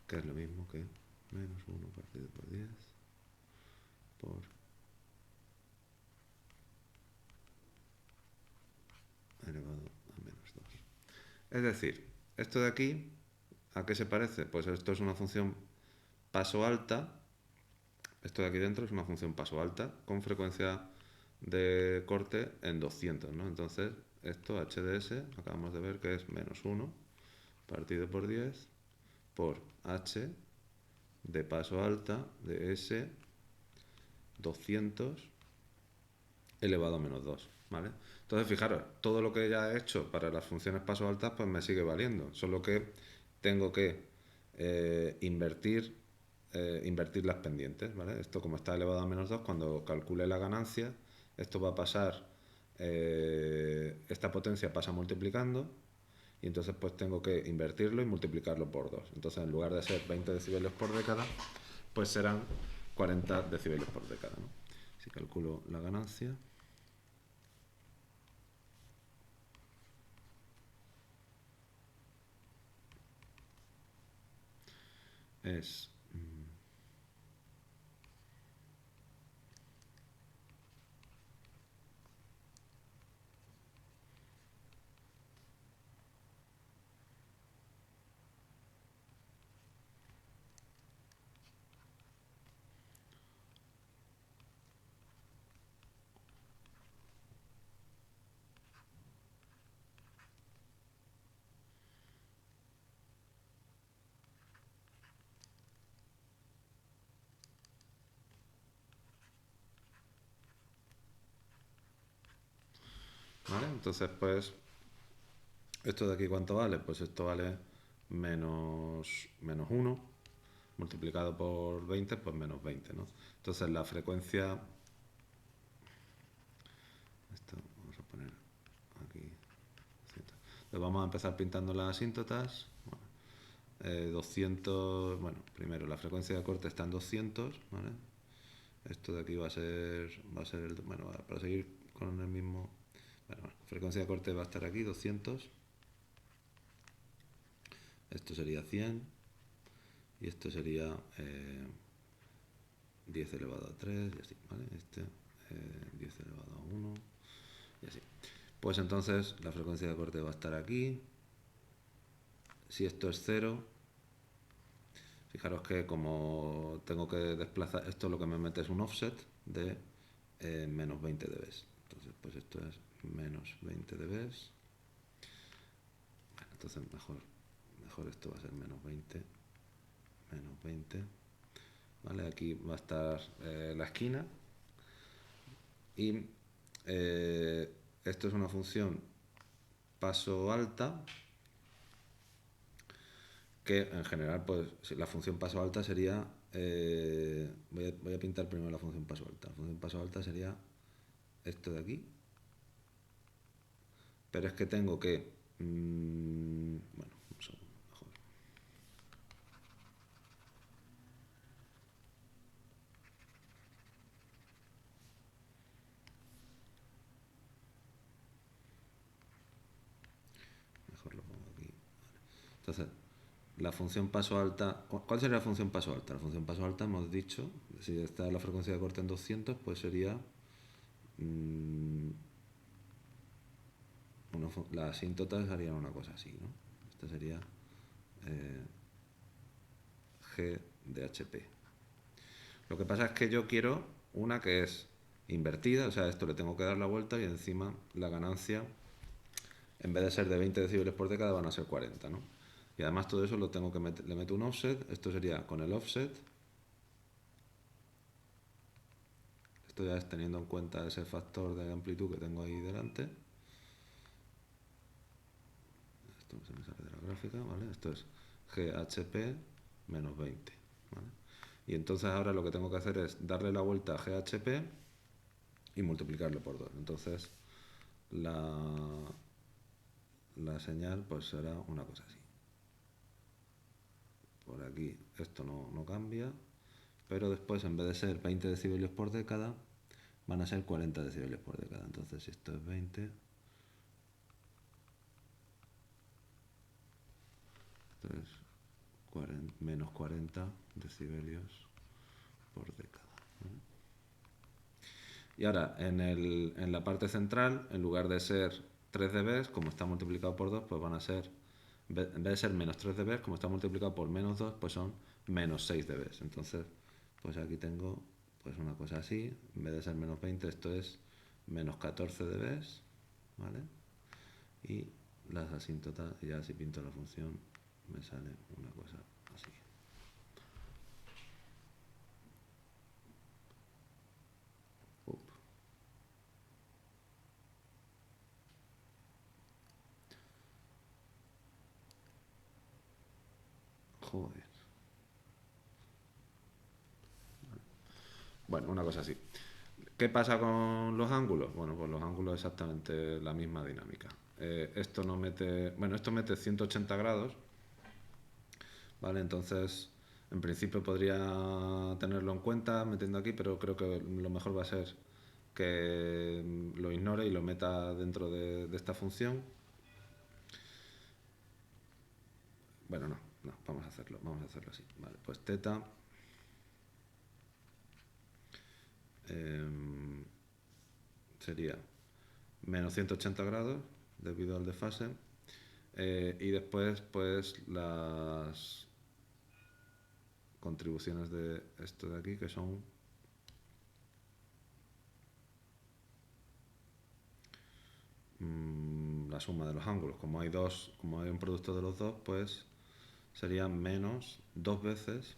que es lo mismo que menos 1 partido por 10 por elevado a menos 2. Es decir, esto de aquí, ¿a qué se parece? Pues esto es una función paso alta. Esto de aquí dentro es una función paso alta con frecuencia de corte en 200, ¿no? Entonces, esto h de s, acabamos de ver que es menos 1 partido por 10 por h de paso alta de s 200 elevado a menos 2, ¿vale? Entonces, fijaros, todo lo que ya he hecho para las funciones paso altas, pues me sigue valiendo. Solo que tengo que invertir las pendientes, ¿vale? Esto como está elevado a menos 2, cuando calcule la ganancia, esto va a pasar, esta potencia pasa multiplicando, y entonces pues tengo que invertirlo y multiplicarlo por 2. Entonces, en lugar de ser 20 decibelios por década, pues serán 40 decibelios por década, ¿no? Si calculo la ganancia, es ¿vale? Entonces, pues, ¿esto de aquí cuánto vale? Pues esto vale menos 1 multiplicado por 20, pues menos 20, ¿no? Entonces, la frecuencia... Esto vamos a poner aquí. Entonces, vamos a empezar pintando las asíntotas. Bueno, 200... Bueno, primero, la frecuencia de corte está en 200, ¿vale? Esto de aquí va a ser el... Bueno, para seguir con el mismo... Bueno, frecuencia de corte va a estar aquí, 200. Esto sería 100. Y esto sería 10 elevado a 3 y así, ¿vale? 10 elevado a 1 y así. Pues entonces la frecuencia de corte va a estar aquí. Si esto es 0, fijaros que como tengo que desplazar, esto lo que me mete es un offset de menos 20 dB. Entonces, pues esto es menos 20 dB. Bueno, entonces mejor esto va a ser menos 20. ¿Vale? Aquí va a estar la esquina. Y esto es una función paso alta, que en general, pues la función paso alta sería... voy a pintar primero la función paso alta. La función paso alta sería esto de aquí. Pero es que tengo que... bueno, un segundo, mejor. Mejor lo pongo aquí. Vale. Entonces, la función paso alta... ¿Cuál sería la función paso alta? La función paso alta hemos dicho, si está la frecuencia de corte en 200, pues sería... las asíntotas harían una cosa así, ¿no? Esta sería G de HP. Lo que pasa es que yo quiero una que es invertida, o sea, esto le tengo que dar la vuelta y encima la ganancia, en vez de ser de 20 decibeles por década, van a ser 40, ¿no? Y además todo eso lo tengo que le meto un offset, esto sería con el offset, esto ya es teniendo en cuenta ese factor de amplitud que tengo ahí delante. Esto se me sale de la gráfica, ¿vale? Esto es GHP menos 20, ¿vale? Y entonces ahora lo que tengo que hacer es darle la vuelta a GHP y multiplicarlo por 2. Entonces la señal pues será una cosa así. Por aquí esto no cambia, pero después en vez de ser 20 decibelios por década, van a ser 40 decibelios por década. Entonces si esto es 20, entonces menos 40 decibelios por década. Y ahora, en la parte central, en lugar de ser 3 dB, como está multiplicado por 2, pues van a ser, en vez de ser menos 3 dB, como está multiplicado por menos 2, pues son menos 6 dB. Entonces, pues aquí tengo pues una cosa así, en vez de ser menos 20, esto es menos 14 dB, ¿vale? Y las asíntotas, ya si pinto la función, me sale una cosa así. Joder. Bueno, una cosa así. ¿Qué pasa con los ángulos? Bueno, pues los ángulos exactamente la misma dinámica. Esto no mete, bueno, esto mete 180 grados, ¿vale? Entonces, en principio podría tenerlo en cuenta metiendo aquí, pero creo que lo mejor va a ser que lo ignore y lo meta dentro de esta función. Bueno, no, vamos a hacerlo así. Vale, pues teta sería menos 180 grados debido al desfase. Y después, pues, las contribuciones de esto de aquí, que son la suma de los ángulos. Como hay un producto de los dos, pues serían menos 2 veces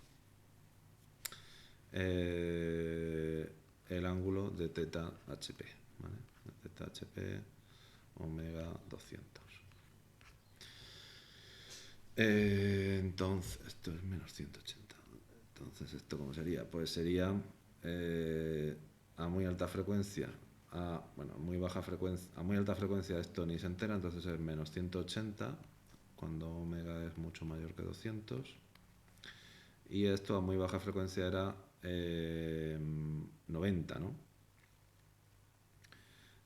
el ángulo de teta HP, ¿vale? De teta HP omega 200. Entonces, esto es menos 180. Entonces, ¿esto cómo sería? Pues sería a muy alta frecuencia, bueno, muy baja frecuencia, a muy alta frecuencia esto ni se entera, entonces es menos 180 cuando omega es mucho mayor que 200. Y esto a muy baja frecuencia era 90, ¿no?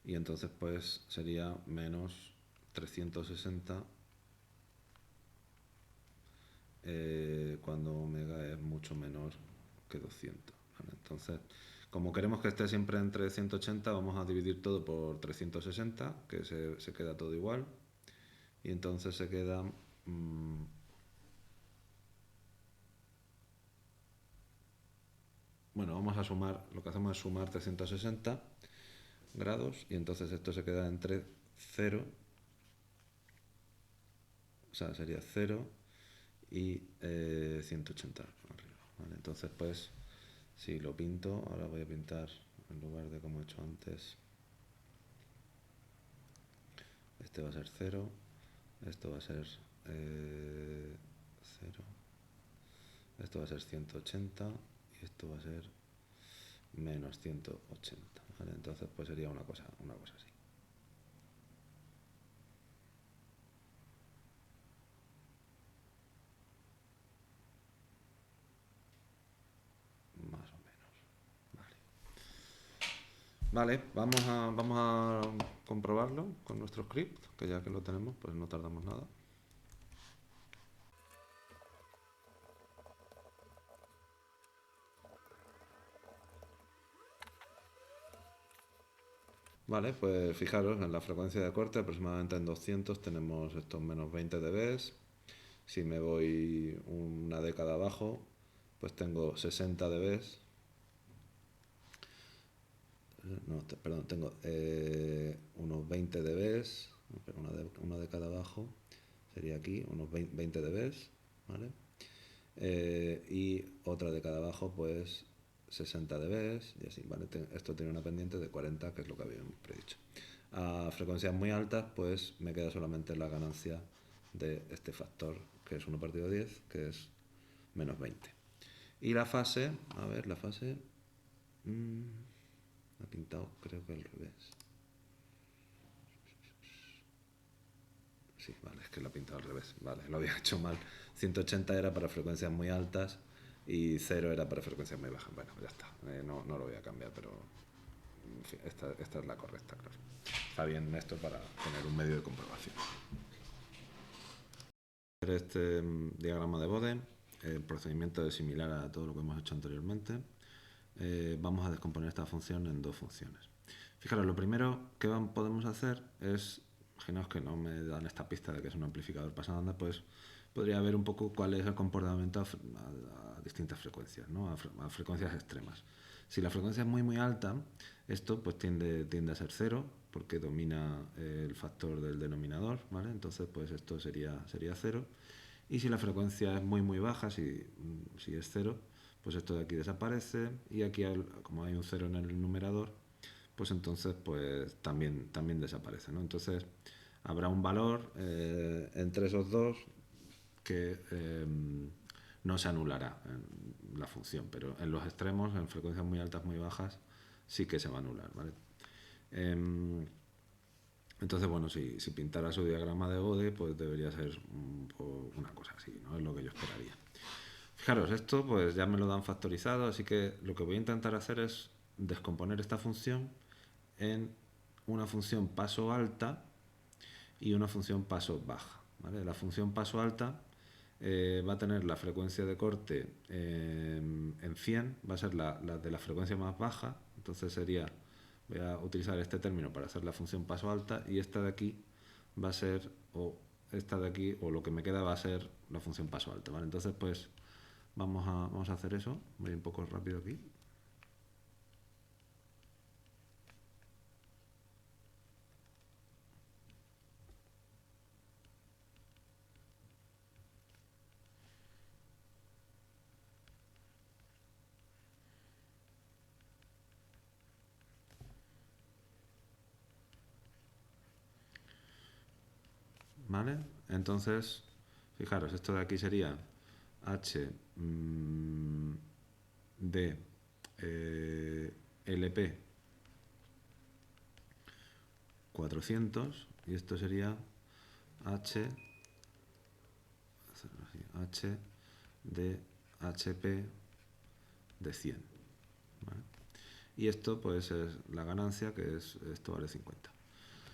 Y entonces pues sería menos 360 cuando omega es mucho menor que 200. ¿Vale? Entonces, como queremos que esté siempre entre 180, vamos a dividir todo por 360, que se queda todo igual. Y entonces se queda... bueno, vamos a sumar, lo que hacemos es sumar 360 grados y entonces esto se queda entre 0, o sea, sería 0 y 180 arriba, ¿vale? Entonces, pues, si lo pinto, ahora voy a pintar en lugar de como he hecho antes, este va a ser 0, esto va a ser 0, esto va a ser 180 y esto va a ser menos 180, ¿vale? Entonces, pues sería una cosa así. Más o menos. Vale, vamos a comprobarlo con nuestro script, que ya que lo tenemos, pues no tardamos nada. Vale, pues fijaros, en la frecuencia de corte aproximadamente en 200 tenemos estos menos 20 dB. Si me voy una década abajo, pues tengo 60 dB. No, perdón, tengo unos 20 dB. Una década abajo sería aquí, unos 20 dB, ¿vale? Y otra de cada abajo, pues 60 dB y así, ¿vale? Esto tiene una pendiente de 40, que es lo que habíamos predicho. A frecuencias muy altas, pues me queda solamente la ganancia de este factor, que es 1 partido 10, que es menos 20. Y la fase, a ver, la fase... ha pintado, creo que al revés. Sí, vale, es que lo he pintado al revés. Vale, lo había hecho mal. 180 era para frecuencias muy altas y 0 era para frecuencias muy bajas. Bueno, ya está. No lo voy a cambiar, pero en fin, esta es la correcta, claro. Está bien esto para tener un medio de comprobación. Este diagrama de Bode, el procedimiento es similar a todo lo que hemos hecho anteriormente. Vamos a descomponer esta función en dos funciones. Fijaros, lo primero que podemos hacer es imaginaos que no me dan esta pista de que es un amplificador pasabanda, pues podría ver un poco cuál es el comportamiento a distintas frecuencias, ¿no? A frecuencias extremas. Si la frecuencia es muy muy alta, esto pues tiende a ser cero, porque domina el factor del denominador, ¿vale? Entonces pues esto sería cero. Y si la frecuencia es muy muy baja, si es cero, pues esto de aquí desaparece, y aquí como hay un cero en el numerador, pues entonces pues también desaparece, ¿no? Entonces habrá un valor entre esos dos que no se anulará en la función, pero en los extremos, en frecuencias muy altas, muy bajas, sí que se va a anular, ¿vale? Entonces, bueno, si pintara su diagrama de Bode, pues debería ser una cosa así, ¿no? Es lo que yo esperaría. Fijaros, esto pues ya me lo dan factorizado, así que lo que voy a intentar hacer es descomponer esta función en una función paso alta y una función paso baja, ¿vale? La función paso alta va a tener la frecuencia de corte en 100, va a ser la de la frecuencia más baja, entonces voy a utilizar este término para hacer la función paso alta, y esta de aquí va a ser, o esta de aquí, o lo que me queda va a ser la función paso alta, ¿vale? Entonces pues vamos a hacer eso, voy un poco rápido aquí. ¿Vale? Entonces, fijaros, esto de aquí sería H de LP 400, y esto sería H de HP de 100. ¿Vale? Y esto pues es la ganancia, que esto vale 50.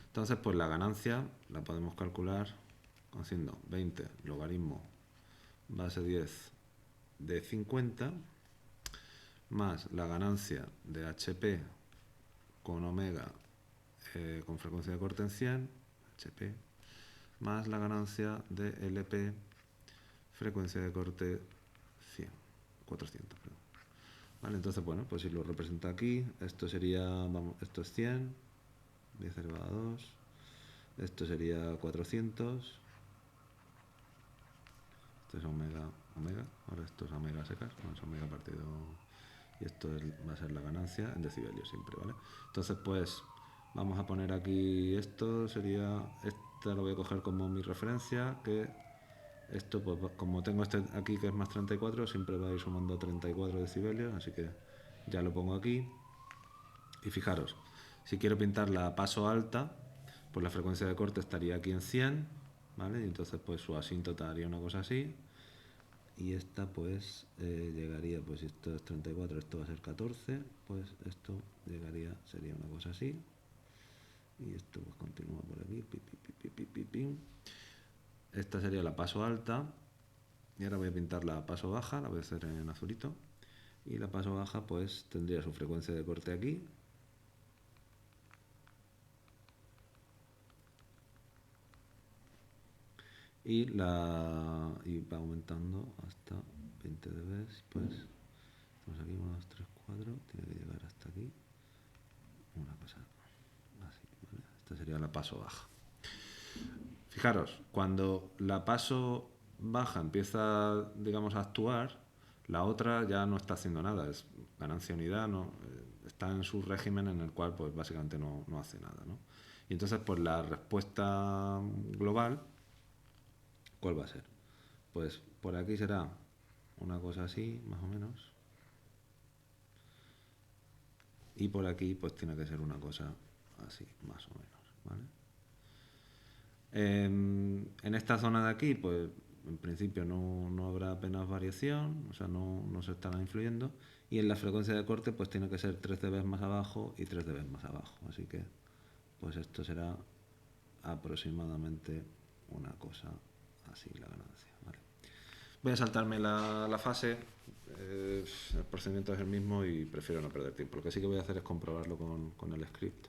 Entonces pues la ganancia la podemos calcular haciendo 20 logaritmo base 10 de 50 más la ganancia de HP con omega con frecuencia de corte en 100, HP, más la ganancia de LP frecuencia de corte 100, 400, perdón. Vale, entonces, bueno, pues si lo representa aquí, esto sería, vamos, esto es 100, 10 elevado a 2, esto sería 400, esto es omega, ahora esto es omega secas, no es omega partido, y esto va a ser la ganancia en decibelios siempre, ¿vale? Entonces, pues, vamos a poner aquí, esto sería, esta lo voy a coger como mi referencia, que esto, pues como tengo este aquí que es más 34, siempre va a ir sumando 34 decibelios, así que ya lo pongo aquí. Y fijaros, si quiero pintarla a paso alta, pues la frecuencia de corte estaría aquí en 100, ¿vale? Y entonces pues su asíntota haría una cosa así. Y esta pues llegaría, pues si esto es 34, esto va a ser 14, pues esto llegaría, sería una cosa así. Y esto pues continúa por aquí, esta sería la paso alta. Y ahora voy a pintar la paso baja, la voy a hacer en azulito. Y la paso baja pues tendría su frecuencia de corte aquí. Y va aumentando hasta 20 dB, pues estamos aquí, 1, 2, 3, 4, tiene que llegar hasta aquí. Una cosa así, ¿vale? Esta sería la paso baja. Fijaros, cuando la paso baja empieza, digamos, a actuar, la otra ya no está haciendo nada, es ganancia unidad, no, está en su régimen en el cual pues básicamente no hace nada, ¿no? Y entonces pues la respuesta global, ¿cuál va a ser? Pues por aquí será una cosa así, más o menos, y por aquí pues tiene que ser una cosa así, más o menos, ¿vale? En esta zona de aquí, pues en principio no habrá apenas variación, o sea, no se estará influyendo. Y en la frecuencia de corte, pues tiene que ser 3 dB más abajo y 3 dB más abajo. Así que, pues esto será aproximadamente una cosa así, la ganancia, ¿vale? Voy a saltarme la fase, el procedimiento es el mismo y prefiero no perder tiempo. Lo que sí que voy a hacer es comprobarlo con el script.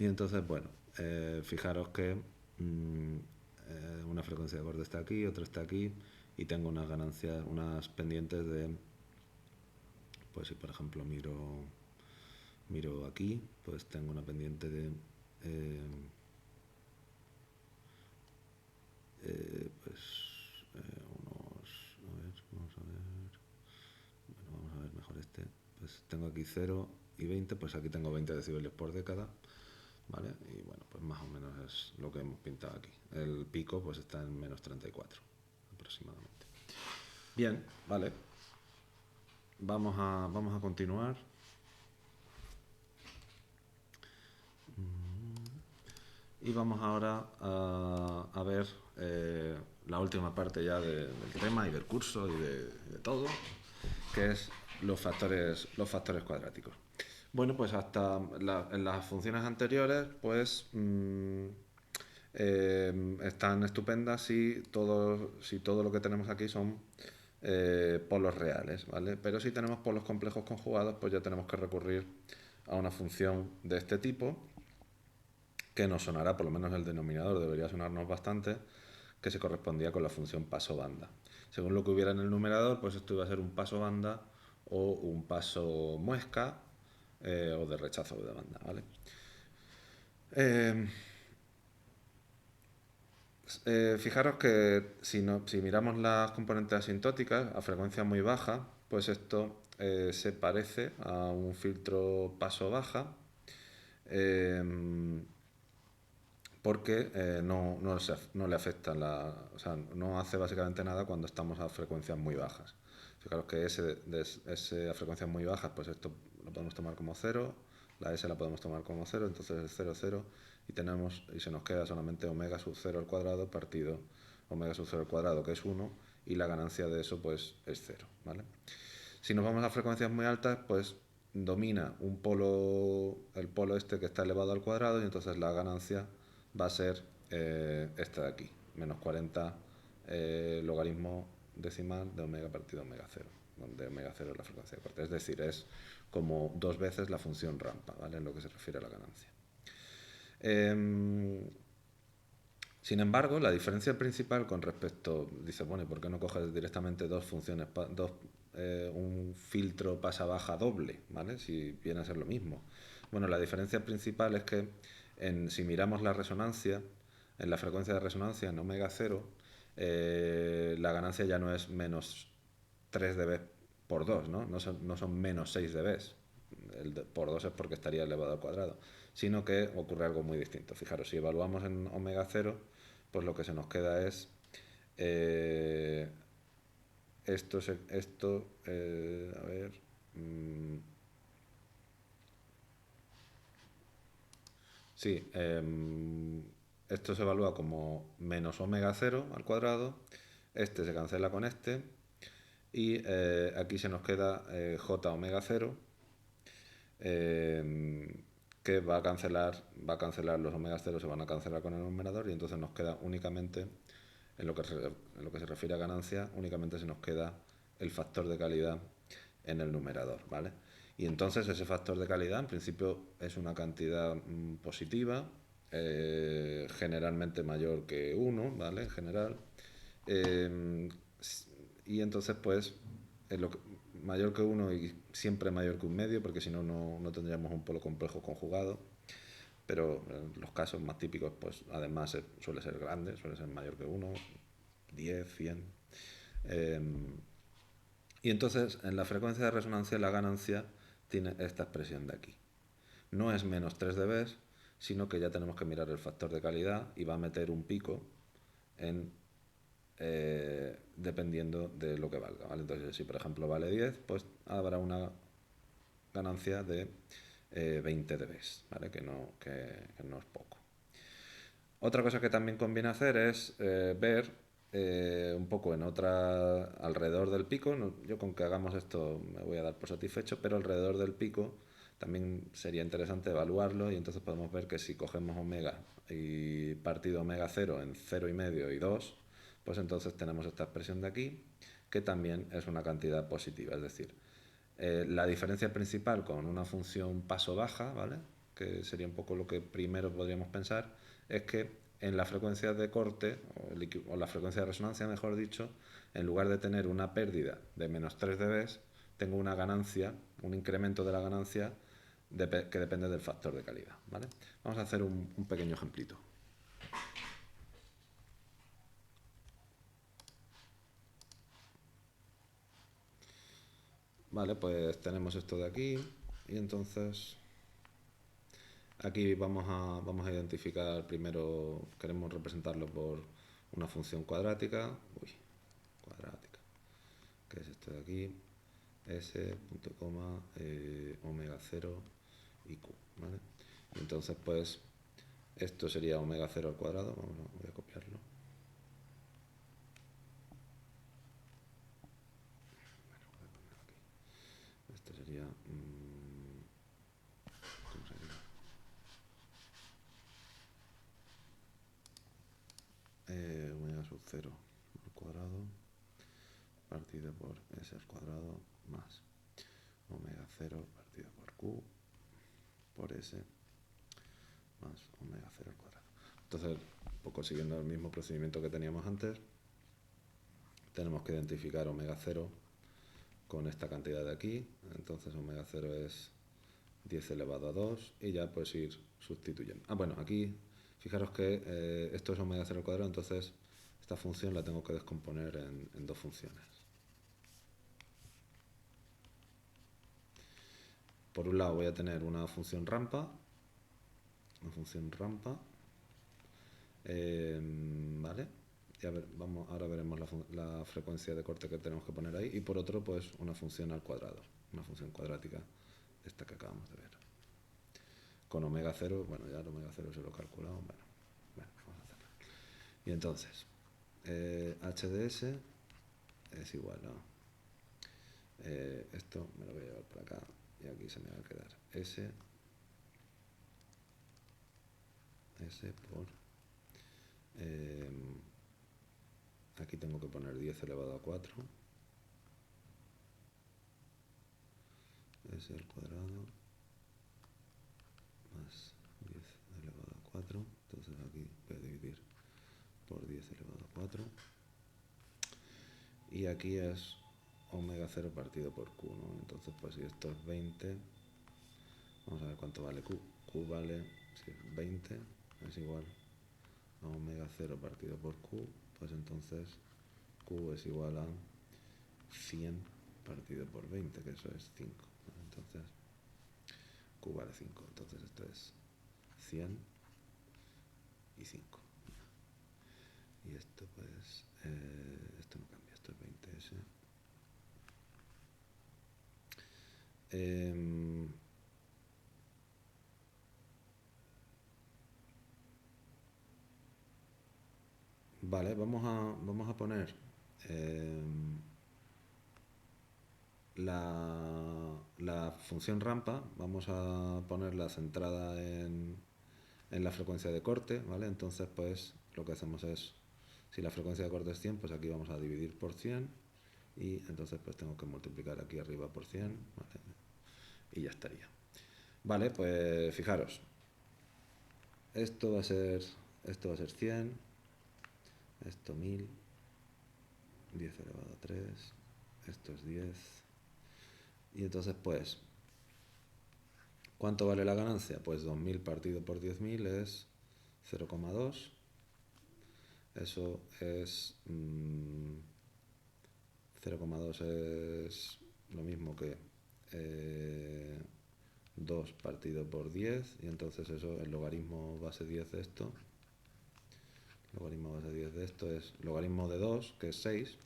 Y entonces, bueno, fijaros que una frecuencia de acorde está aquí, otra está aquí, y tengo unas ganancias, unas pendientes de, pues si por ejemplo miro aquí, pues tengo una pendiente de pues unos, a ver, vamos a ver, bueno, vamos a ver mejor este, pues tengo aquí 0 y 20, pues aquí tengo 20 decibeles por década, ¿vale? Y bueno, pues más o menos es lo que hemos pintado aquí. El pico pues está en menos 34 aproximadamente. Bien, vale. Vamos a continuar. Y vamos ahora a ver la última parte ya del tema y del curso y de todo, que es los factores cuadráticos. Bueno, pues hasta en las funciones anteriores, pues están estupendas si todo lo que tenemos aquí son polos reales, ¿vale? Pero si tenemos polos complejos conjugados, pues ya tenemos que recurrir a una función de este tipo, que nos sonará, por lo menos el denominador debería sonarnos bastante, que se correspondía con la función paso banda. Según lo que hubiera en el numerador, pues esto iba a ser un paso banda o un paso muesca o de rechazo de banda, ¿vale? Fijaros que si miramos las componentes asintóticas a frecuencia muy baja, pues esto se parece a un filtro paso baja, porque no le afecta o sea, no hace básicamente nada cuando estamos a frecuencias muy bajas. Fijaros que ese a frecuencias muy bajas, pues esto lo podemos tomar como 0, la S la podemos tomar como 0, entonces es 0, 0, y se nos queda solamente omega sub 0 al cuadrado partido omega sub 0 al cuadrado, que es 1, y la ganancia de eso pues es 0, ¿vale? Si nos vamos a frecuencias muy altas, pues domina el polo este que está elevado al cuadrado, y entonces la ganancia va a ser esta de aquí, menos 40 logaritmo decimal de omega partido omega 0, donde omega 0 es la frecuencia de corte. Es decir, es como 2 veces la función rampa, ¿vale? En lo que se refiere a la ganancia. Sin embargo, la diferencia principal con respecto, dice, bueno, ¿y por qué no coges directamente dos funciones, un filtro pasa baja doble, ¿vale? Si viene a ser lo mismo. Bueno, la diferencia principal es que si miramos la resonancia, en la frecuencia de resonancia en omega 0, la ganancia ya no es menos 3 dB por 2, ¿no? No son menos 6 dB. Por 2 es porque estaría elevado al cuadrado, sino que ocurre algo muy distinto. Fijaros, si evaluamos en omega 0, pues lo que se nos queda es a ver, sí, esto se evalúa como menos omega 0 al cuadrado, este se cancela con este, y aquí se nos queda j omega 0, que va a cancelar los omega 0, se van a cancelar con el numerador, y entonces nos queda únicamente, en lo que se refiere a ganancia, únicamente se nos queda el factor de calidad en el numerador, ¿vale? Y entonces ese factor de calidad en principio es una cantidad positiva, generalmente mayor que 1, ¿vale? En general. Y entonces pues mayor que 1 y siempre mayor que un medio, porque si no, no tendríamos un polo complejo conjugado. Pero en los casos más típicos, pues además suele ser grande, suele ser mayor que 1, 10, 100. Y entonces en la frecuencia de resonancia la ganancia tiene esta expresión de aquí. No es menos 3 dB, sino que ya tenemos que mirar el factor de calidad y va a meter un pico dependiendo de lo que valga, ¿vale? Entonces, si por ejemplo vale 10, pues habrá una ganancia de 20 dB, ¿vale? Que no es poco. Otra cosa que también conviene hacer es ver un poco alrededor del pico. Yo con que hagamos esto me voy a dar por satisfecho, pero alrededor del pico también sería interesante evaluarlo, y entonces podemos ver que si cogemos omega y partido omega 0 en 0,5 y 2, pues entonces tenemos esta expresión de aquí, que también es una cantidad positiva. Es decir, la diferencia principal con una función paso baja, ¿vale? que sería un poco lo que primero podríamos pensar, es que en la frecuencia de corte, o la frecuencia de resonancia, mejor dicho, en lugar de tener una pérdida de menos 3 dB, tengo una ganancia, un incremento de la ganancia que depende del factor de calidad, ¿vale? Vamos a hacer un pequeño ejemplito. Vale, pues tenemos esto de aquí y entonces aquí vamos a identificar primero, queremos representarlo por una función cuadrática, cuadrática, que es esto de aquí, s, punto coma, omega 0 y q, ¿vale? Y entonces pues esto sería omega 0 al cuadrado, voy a copiarlo. Esto sería... ¿cómo sería? Omega sub 0 al cuadrado partido por s al cuadrado más omega 0 partido por q por s más omega 0 al cuadrado. Entonces, un poco siguiendo el mismo procedimiento que teníamos antes, tenemos que identificar omega 0 con esta cantidad de aquí. Entonces omega 0 es 10 elevado a 2 y ya pues ir sustituyendo. Bueno, aquí fijaros que esto es omega 0 al cuadrado, entonces esta función la tengo que descomponer en dos funciones. Por un lado voy a tener una función rampa, ¿vale? Y ahora veremos la frecuencia de corte que tenemos que poner ahí. Y por otro, pues una función al cuadrado, una función cuadrática, esta que acabamos de ver. Con omega 0, bueno, ya el omega 0 se lo he calculado, bueno, vamos a hacerlo. Y entonces, h de s es igual a... esto me lo voy a llevar por acá y aquí se me va a quedar s por... aquí tengo que poner 10 elevado a 4 s al cuadrado más 10 elevado a 4, entonces aquí voy a dividir por 10 elevado a 4 y aquí es omega 0 partido por q, ¿no? Entonces pues si esto es 20, vamos a ver cuánto vale q. Q vale, si es 20, es igual a omega 0 partido por q, pues entonces q es igual a 100 partido por 20, que eso es 5. Entonces q vale 5, entonces esto es 100 y 5. Y esto pues, esto no cambia, esto es 20S. Vale, vamos a poner la función rampa, vamos a ponerla centrada en la frecuencia de corte, ¿vale? Entonces, pues, lo que hacemos es, si la frecuencia de corte es 100, pues aquí vamos a dividir por 100 y entonces pues tengo que multiplicar aquí arriba por 100, ¿vale? Y ya estaría. Vale, pues fijaros, esto va a ser 100, esto 1000, 10 elevado a 3, esto es 10. Y entonces pues, ¿cuánto vale la ganancia? Pues 2000 partido por 10.000 es 0,2. Eso es 0,2 es lo mismo que 2 partido por 10 y entonces eso, el logaritmo base 10 de esto, logaritmo base 10 de esto es logaritmo de 2, que es 6,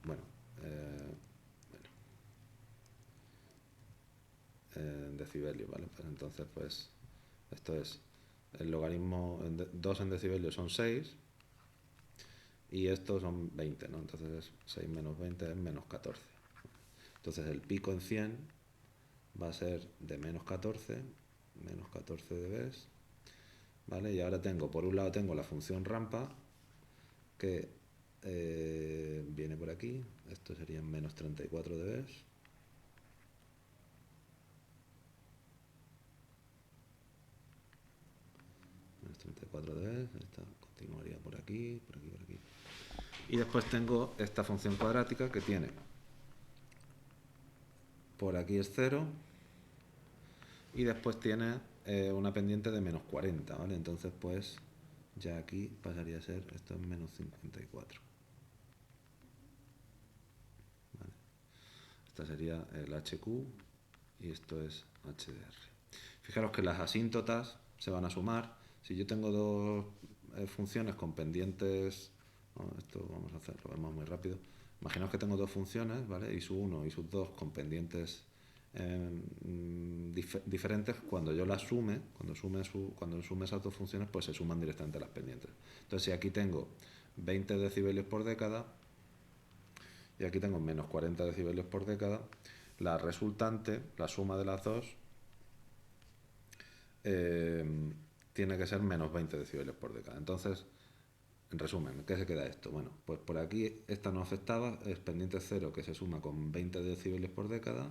bueno, en decibelios, ¿vale? Pues entonces pues esto es el logaritmo, 2 en decibelios son 6 y estos son 20, ¿no? Entonces 6 menos 20 es menos 14. Entonces el pico en 100 va a ser de menos 14 dB, ¿vale? Y ahora tengo, por un lado tengo la función rampa, que viene por aquí, esto serían menos 34 dB, 64 dB, esta continuaría por aquí, por aquí, por aquí. Y después tengo esta función cuadrática que tiene, por aquí es 0, y después tiene una pendiente de menos 40, ¿vale? Entonces pues ya aquí pasaría a ser, esto es menos 54. ¿Vale? Esta sería el HQ y esto es HDR. Fijaros que las asíntotas se van a sumar. Si yo tengo dos funciones con pendientes, bueno, esto vamos a hacer, lo vemos muy rápido. Imaginaos que tengo dos funciones, ¿vale? Y su 1 y sus 2 con pendientes diferentes. Cuando yo las sume, cuando sume esas dos funciones, pues se suman directamente las pendientes. Entonces, si aquí tengo 20 decibelios por década y aquí tengo menos 40 decibelios por década, la resultante, la suma de las dos, tiene que ser menos 20 decibelios por década. Entonces, en resumen, ¿qué se queda esto? Bueno, pues por aquí esta no afectaba, es pendiente 0 que se suma con 20 decibelios por década.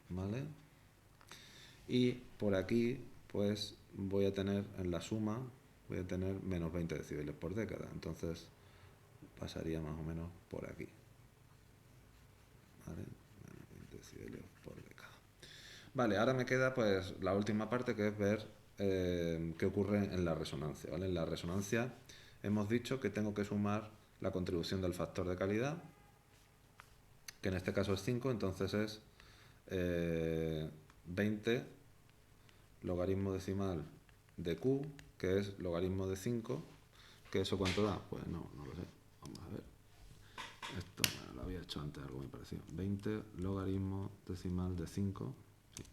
¿Vale? Y por aquí, pues voy a tener en la suma, voy a tener menos 20 decibelios por década. Entonces, pasaría más o menos por aquí. ¿Vale? Menos 20 decibelios por década. Vale, ahora me queda pues la última parte, que es ver qué ocurre en la resonancia. ¿Vale? En la resonancia hemos dicho que tengo que sumar la contribución del factor de calidad, que en este caso es 5, entonces es 20 logaritmo decimal de Q, que es logaritmo de 5, que eso ¿cuánto da? Pues no lo sé. Vamos a ver. Esto lo había hecho antes, algo muy parecido. 20 logaritmo decimal de 5, sí,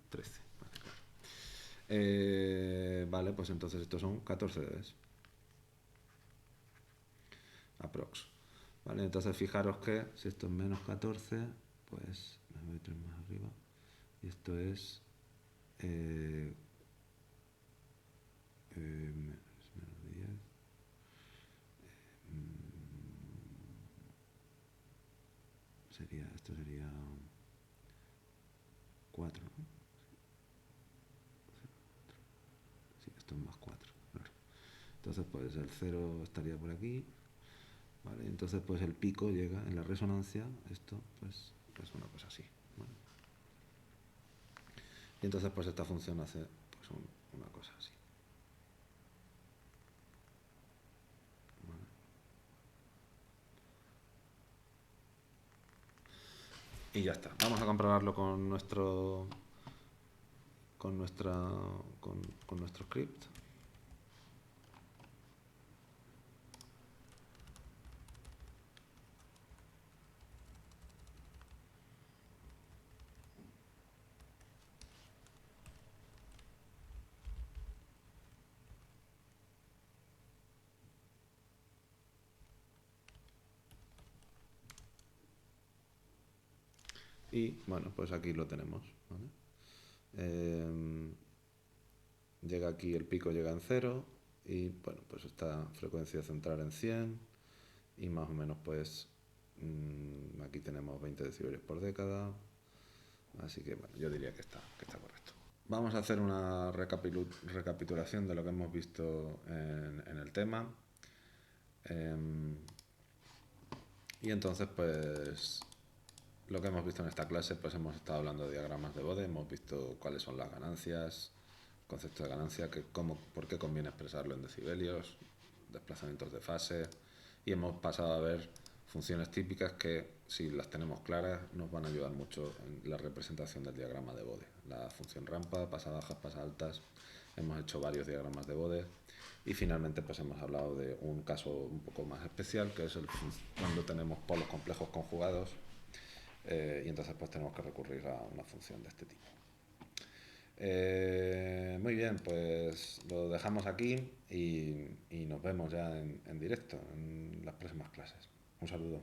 13. Vale, claro. Vale, pues entonces estos son 14 dB. Aprox. Vale, entonces fijaros que si esto es menos 14, pues me voy a traer más arriba. Y esto es menos 10. Esto sería 4, ¿no? Sí, esto es más 4, claro. Entonces pues el 0 estaría por aquí, ¿vale? Entonces pues el pico llega en la resonancia, esto pues es una cosa así, ¿vale? Y entonces pues esta función hace pues una cosa así, ¿vale? Y ya está. Vamos a comprobarlo con nuestro script. Y bueno, pues aquí lo tenemos, ¿vale? Llega aquí, el pico llega en 0 y bueno, pues esta frecuencia central en 100 y más o menos pues aquí tenemos 20 decibelios por década, así que bueno, yo diría que está correcto. Vamos a hacer una recapitulación de lo que hemos visto en el tema. Y entonces pues lo que hemos visto en esta clase, pues hemos estado hablando de diagramas de Bode, hemos visto cuáles son las ganancias, concepto de ganancia, por qué conviene expresarlo en decibelios, desplazamientos de fase, y hemos pasado a ver funciones típicas que, si las tenemos claras, nos van a ayudar mucho en la representación del diagrama de Bode. La función rampa, pasa bajas, pasa altas, hemos hecho varios diagramas de Bode, y finalmente pues hemos hablado de un caso un poco más especial, que es cuando tenemos polos complejos conjugados, y entonces pues tenemos que recurrir a una función de este tipo. Muy bien, pues lo dejamos aquí y nos vemos ya en directo en las próximas clases. Un saludo.